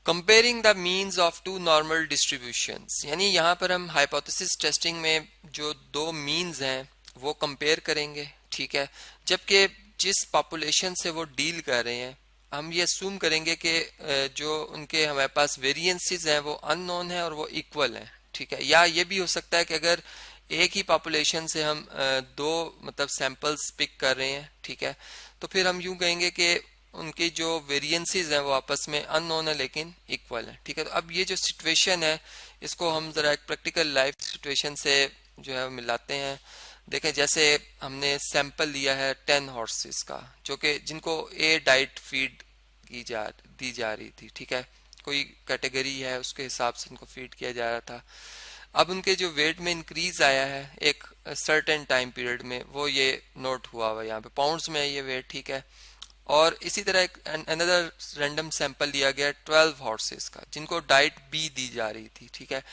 Comparing the means of two normal distributions, यानी यहाँ पर हम हाइपोथेसिस टेस्टिंग में जो दो मीन्स हैं वो कंपेयर करेंगे, ठीक है। जबकि जिस पॉपुलेशन से वो डील कर रहे हैं हम ये assume करेंगे कि जो उनके हमारे पास वेरिएंसेस हैं वो अननोन है और वो इक्वल हैं, ठीक है। या ये भी हो सकता है कि अगर एक ही पॉपुलेशन से हम दो मतलब सैंपल्स पिक कर रहे हैं, ठीक है, तो फिर हम यूं कहेंगे कि उनकी जो वेरिएंसेस हैं वो आपस में अननोन है लेकिन इक्वल है, ठीक है। तो अब ये जो सिचुएशन है इसको हम जरा एक प्रैक्टिकल लाइफ सिचुएशन से जो है मिलाते हैं। देखें, जैसे हमने सैंपल लिया है 10 हॉर्सेस का जो कि जिनको ए डाइट फीड दी जा रही थी, ठीक है। कोई कैटेगरी है उसके हिसाब से उनको फीड किया जा रहा था। अब उनके जो वेट में इंक्रीज आया है एक सर्टेन टाइम पीरियड में, वो ये नोट हुआ हुआ यहाँ पे पाउंड्स में है ये वेट, ठीक है। और इसी तरह एक अनदर रैंडम सैंपल लिया गया 12 हॉर्सेस का जिनको डाइट बी दी जा रही थी, ठीक है।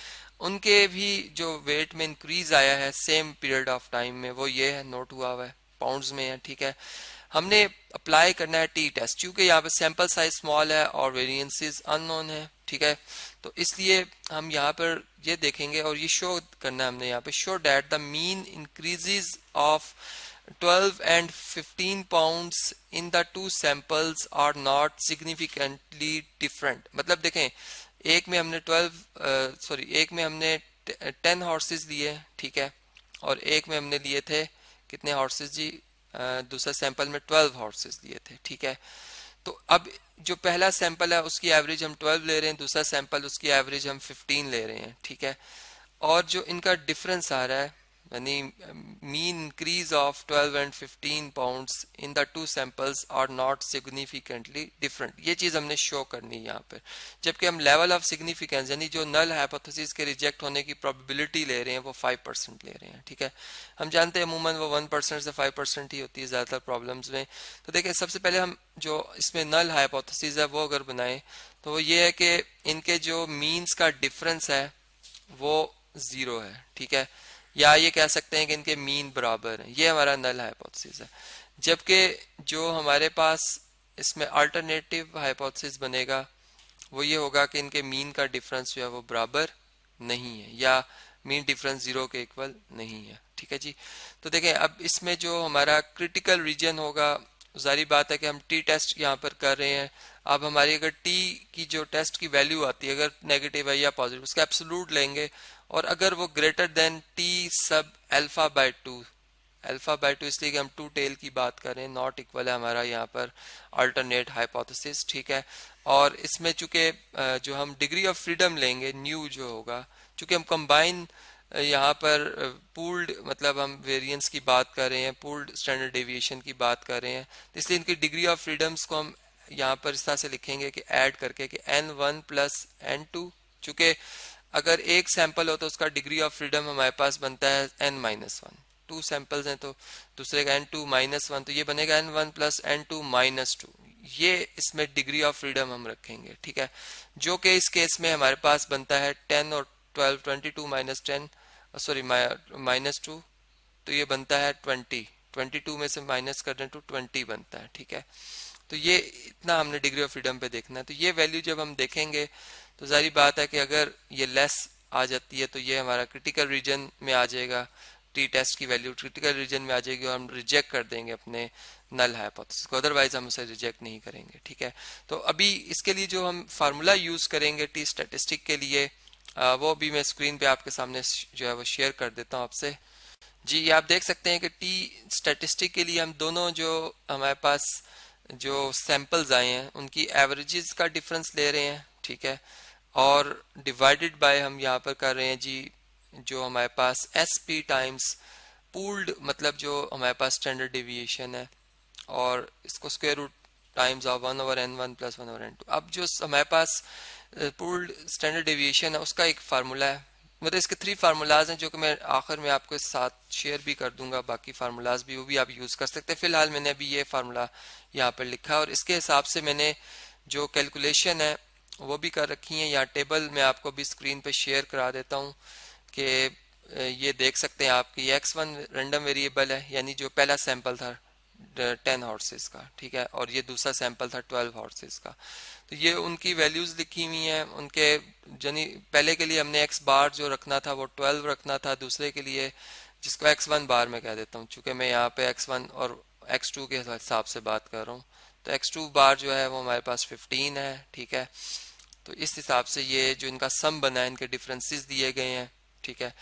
उनके भी जो वेट में इंक्रीज आया है सेम पीरियड ऑफ टाइम में, वो ये है नोट हुआ हुआ है पाउंड्स में है, ठीक है। हमने अप्लाई करना है टी टेस्ट क्योंकि यहाँ पे सैंपल साइज स्मॉल है और वेरिएंसेस अननोन है, ठीक है। तो इसलिए हम यहाँ पर ये देखेंगे और ये शो करना है हमने यहाँ पे, show that the mean increases of 12 and 15 pounds in the two samples are not significantly different। मतलब देखें, एक में हमने 10 हॉर्सेस लिए, ठीक है, और एक में हमने लिए थे कितने हॉर्सेस जी, दूसरा सैंपल में 12 हॉर्सेस लिए थे, ठीक है। तो अब जो पहला सैंपल है उसकी एवरेज हम 12 ले रहे हैं, दूसरा सैंपल उसकी एवरेज हम 15 ले रहे हैं, ठीक है। और जो इनका डिफरेंस आ रहा है यानी mean increase of 12 and 15 pounds in the two samples are not significantly different, ये चीज हमने शो करनी है यहाँ पर। जबकि हम लेवल ऑफ सिग्निफिकेंस यानी जो नल हाइपोथेसिस के रिजेक्ट होने की प्रोबेबिलिटी ले रहे हैं वो 5% ले रहे हैं, ठीक है। हम जानते हैं अमूमन वो 1% से 5% ही होती है ज्यादातर प्रॉब्लम्स में। तो देखिए, सबसे पहले हम जो इसमें नल हाइपोथेसिस है वो अगर बनाएं तो वो ये है कि इनके जो मीन्स का डिफरेंस है वो 0 है, ठीक है। या ये कह सकते हैं कि इनके मीन बराबर हैं, ये हमारा नल हाइपोथेसिस है। जबकि जो हमारे पास इसमें अल्टरनेटिव हाइपोथेसिस बनेगा वो ये होगा कि इनके मीन का डिफरेंस जो है वो बराबर नहीं है या मीन डिफरेंस 0 के इक्वल नहीं है, ठीक है जी। तो देखें, अब इसमें जो हमारा क्रिटिकल रीजन होगा, जारी बात है कि हम टी टेस्ट यहाँ पर कर रहे हैं। अब हमारी अगर टी की जो टेस्ट की वैल्यू आती है अगर नेगेटिव है या पॉजिटिव उसका एब्सोल्यूट लेंगे, और अगर वो ग्रेटर देन टी सब अल्फा बाय 2, अल्फा बाय 2 इसलिए कि हम टू टेल की बात करें, नॉट इक्वल है हमारा यहाँ पर अल्टरनेट हाइपोथेसिस, ठीक है। और इसमें चूंकि जो हम डिग्री ऑफ फ्रीडम लेंगे न्यू जो होगा, चूंकि हम कंबाइन यहाँ पर पूल्ड मतलब हम वेरिएंस की बात कर रहे हैं, पूल्ड स्टैंडर्ड डेविएशन की बात कर रहे हैं, तो इसलिए इनकी डिग्री ऑफ फ्रीडम्स को हम यहाँ पर इस तरह से लिखेंगे कि ऐड करके कि n1 प्लस n2। चूंकि अगर एक सैंपल हो तो उसका डिग्री ऑफ फ्रीडम हमारे पास बनता है n-1, 2 सैंपल्स हैं तो दूसरे का n2-1, तो ये बनेगा n1 प्लस n2-2, ये इसमें डिग्री ऑफ फ्रीडम हम रखेंगे, ठीक है। जो कि इस केस में हमारे पास बनता है 10 और 12, 22 माइनस 10 सॉरी माइनस 2, तो ये बनता है 20, 22 में से माइनस कर दें तो 20 बनता है, ठीक है। तो ये इतना हमने डिग्री ऑफ फ्रीडम पे देखना है। तो ये वैल्यू जब हम देखेंगे तो जारी बात है कि अगर ये लेस आ जाती है तो ये हमारा क्रिटिकल रीजन में आ जाएगा, टी टेस्ट की वैल्यू क्रिटिकल रीजन में आ जाएगी और हम रिजेक्ट कर देंगे अपने नल हाइपोथेसिस को, अदरवाइज हम उसे रिजेक्ट नहीं करेंगे, ठीक है। तो अभी इसके लिए जो हम फार्मूला यूज करेंगे टी स्टैटिस्टिक के लिए वो भी मैं स्क्रीन पे आपके सामने जो है वो शेयर कर देता हूँ आपसे जी। ये आप देख सकते हैं कि टी स्टैटिस्टिक के लिए हम दोनों जो हमारे पास जो सैंपल्स आए हैं उनकी एवरेजेस का डिफरेंस ले रहे हैं, ठीक है, और डिवाइडेड बाय हम यहाँ पर कर रहे हैं जी जो हमारे पास एस पी टाइम्स पूल्ड मतलब जो हमारे पास स्टैंडर्ड डेविएशन है और इसको square root times of 1/n1 plus 1/n2। अब जो हमारे पास पूल्ड स्टैंडर्ड डेविएशन है उसका एक फार्मूला है, मतलब इसके 3 फार्मूलाज हैं जो कि मैं आखिर में आपके साथ शेयर भी कर दूंगा, बाकी फार्मूलाज भी वो भी आप यूज कर सकते हैं। फिलहाल मैंने अभी ये फार्मूला यहाँ पर लिखा है और इसके हिसाब से मैंने जो कैलकुलेशन है वो भी कर रखी है। यहाँ टेबल मैं आपको भी स्क्रीन पे शेयर करा देता हूँ कि ये देख सकते हैं आपकी x1 रैंडम वेरिएबल है यानी जो पहला सैंपल था 10 हॉर्सेस का, ठीक है, और ये दूसरा सैंपल था 12 हॉर्सेस का। तो ये उनकी वैल्यूज लिखी हुई हैं उनके, यानी पहले के लिए हमने एक्स बार जो रखना था वो 12 रखना था, दूसरे के लिए जिसको x1 बार में कह देता हूँ, चूंकि मैं यहाँ पे x1 और x2 के हिसाब से बात कर रहा हूँ, तो x2 बार जो है वो हमारे पास 15 है, ठीक है। तो इस हिसाब से ये जो इनका सम बना है, इनके डिफरेंसेस दिए गए हैं, ठीक है,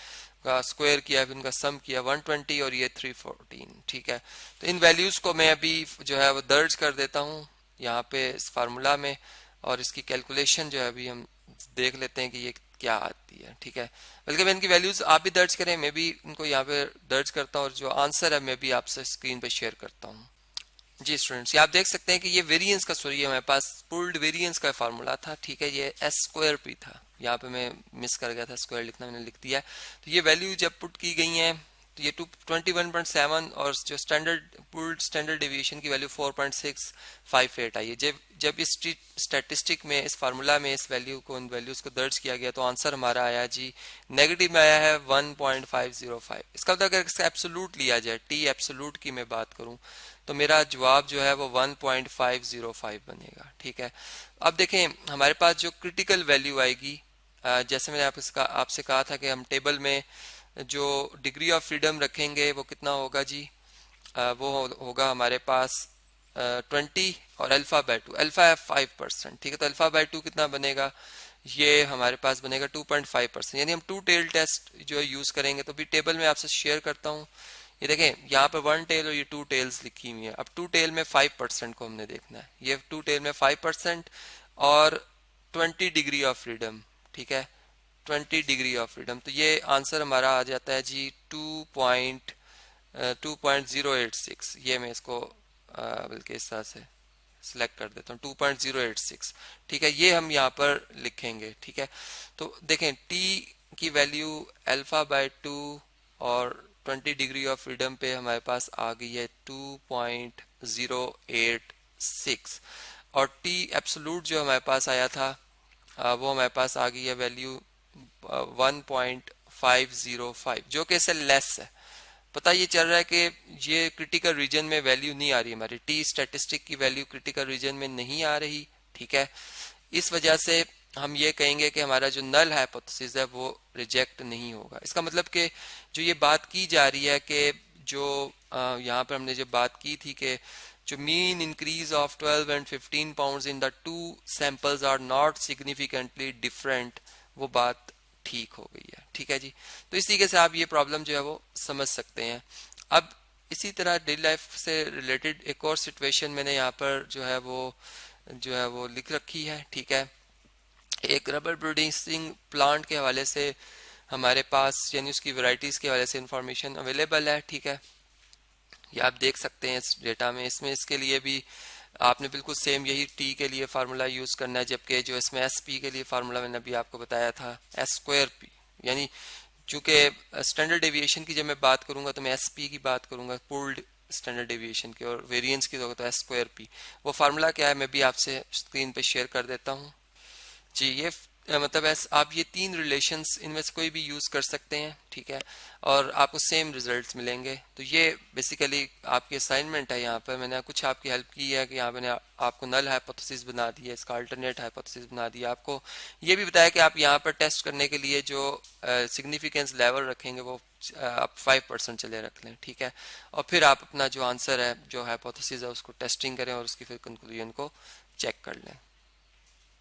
का स्क्वायर किया, फिर उनका सम किया 120 और ये 314, ठीक है। तो इन वैल्यूज को मैं अभी जो है वो दर्ज कर देता हूँ यहाँ पे इस फार्मूला में, और इसकी कैलकुलेशन जो है अभी हम देख लेते हैं कि ये क्या आती है, ठीक है। बल्कि मैं इनकी वैल्यूज आप भी दर्ज करें, मैं भी इनको यहाँ पे दर्ज करता हूँ, और जो आंसर है मैं भी आपसे स्क्रीन पे शेयर करता हूँ। जी स्टूडेंट्स, ये आप देख सकते हैं कि ये वेरिएंस का, सॉरी हमारे पास पुल्ड वेरिएंस का फार्मूला था, ठीक है, ये एस स्क्वायर पी था, यहाँ पे मैं मिस कर गया था स्क्वायर लिखना, मैंने लिख दिया है। तो ये वैल्यू जब पुट की गई है तो ये 21.7 और जो स्टैंडर्ड पुल्ड स्टैंडर्ड डेविएशन की वैल्यू 4.658 आई है। जब इस स्टैटिस्टिक में, इस फार्मूला में इस वैल्यू को, इन वैल्यूज को दर्ज किया गया, तो आंसर हमारा आया जी नेगेटिव में आया है 1.505। इसका मतलब अगर इसका एब्सोल्यूट लिया जाए, टी एब्सोल्यूट की मैं बात करूं, तो मेरा जवाब जो है वो 1.505 बनेगा, ठीक है। अब देखें हमारे पास जो क्रिटिकल वैल्यू आएगी, जैसे मैंने आपसे कहा था कि हम टेबल में जो डिग्री ऑफ फ्रीडम रखेंगे वो कितना होगा जी, वो होगा हमारे पास 20 और अल्फा बाय 2, अल्फा है 5%, ठीक है। तो अल्फा बाय 2 कितना बनेगा, ये हमारे पास बनेगा 2.5%, यानी हम टू टेल टेस्ट जो यूज करेंगे। तो भी टेबल में आपसे शेयर करता हूँ, ये देखें यहाँ पे 1 टेल और ये 2 टेल्स लिखी हुई है। अब 2 टेल में 5% को हमने देखना है, ये 2 टेल में 5% और 20 डिग्री ऑफ फ्रीडम, ठीक है, 20 डिग्री ऑफ फ्रीडम। तो ये आंसर हमारा आ जाता है जी 2.086। ये मैं इसको बल्कि इस तरह से सिलेक्ट कर देता हूँ, 2.086, ठीक है, ये हम यहाँ पर लिखेंगे, ठीक है। तो देखें टी की वैल्यू अल्फा बाय 2 और 20 डिग्री ऑफ फ्रीडम पे हमारे पास आ गई है 2.086, और टी एब्सोलूट जो हमारे पास आया था वो हमारे पास आ गई है वैल्यू 1.505, जो कि इससे लेस है। पता ये चल रहा है कि ये क्रिटिकल रीजन में वैल्यू नहीं आ रही, हमारी टी स्टैटिस्टिक की वैल्यू क्रिटिकल रीजन में नहीं आ रही, ठीक है। इस वजह से हम ये कहेंगे कि हमारा जो नल हाइपोथेसिस है वो रिजेक्ट नहीं होगा। इसका मतलब कि जो ये बात की जा रही है कि जो यहाँ पर हमने जो बात की थी कि जो mean increase of 12 and 15 pounds in the two samples are not significantly different, वो बात ठीक हो गई है, ठीक है जी। तो इस तरीके से आप ये प्रॉब्लम जो है वो समझ सकते हैं। अब इसी तरह डेली लाइफ से रिलेटेड एक और सिचुएशन मैंने यहाँ पर जो है वो लिख रखी है, ठीक है। एक रबर प्रोड्यूसिंग प्लांट के हवाले से हमारे पास, यानी उसकी वैरायटीज के हवाले से इंफॉर्मेशन अवेलेबल है, ठीक है, ये आप देख सकते हैं इस डेटा में। इसमें इसके लिए भी आपने बिल्कुल सेम यही टी के लिए फार्मूला यूज करना है, जबकि जो इसमें एस पी के लिए फार्मूला मैंने अभी आपको बताया था एस स्क्वायर पी, यानी चूंकि स्टैंडर्ड डेविएशन की जब मैं बात करूंगा तो मैं एस पी की बात करूंगा, पुल्ड स्टैंडर्ड डेविएशन की, और वेरिएंस की तो एस स्क्वायर पी। वो फार्मूला क्या है मैं भी आपसे स्क्रीन पे शेयर कर देता हूँ जी। ये मतलब आप ये तीन रिलेशंस इनमें से कोई भी यूज कर सकते हैं, ठीक है, और आपको सेम रिजल्ट्स मिलेंगे। तो ये बेसिकली आपकी असाइनमेंट है। यहाँ पर मैंने कुछ आपकी हेल्प की है कि यहाँ मैंने आपको नल हाइपोथेसिस बना दी है, इसका अल्टरनेट हाइपोथेसिस बना दिया, आपको ये भी बताया कि आप यहाँ पर टेस्ट करने के लिए जो सिग्निफिकेंस लेवल रखेंगे वो आप 5% चले रख लें, ठीक है, और फिर आप अपना जो आंसर है, जो हाइपोथेसिस है, उसको टेस्टिंग करें और उसकी फिर कंक्लूजन को चेक कर लें।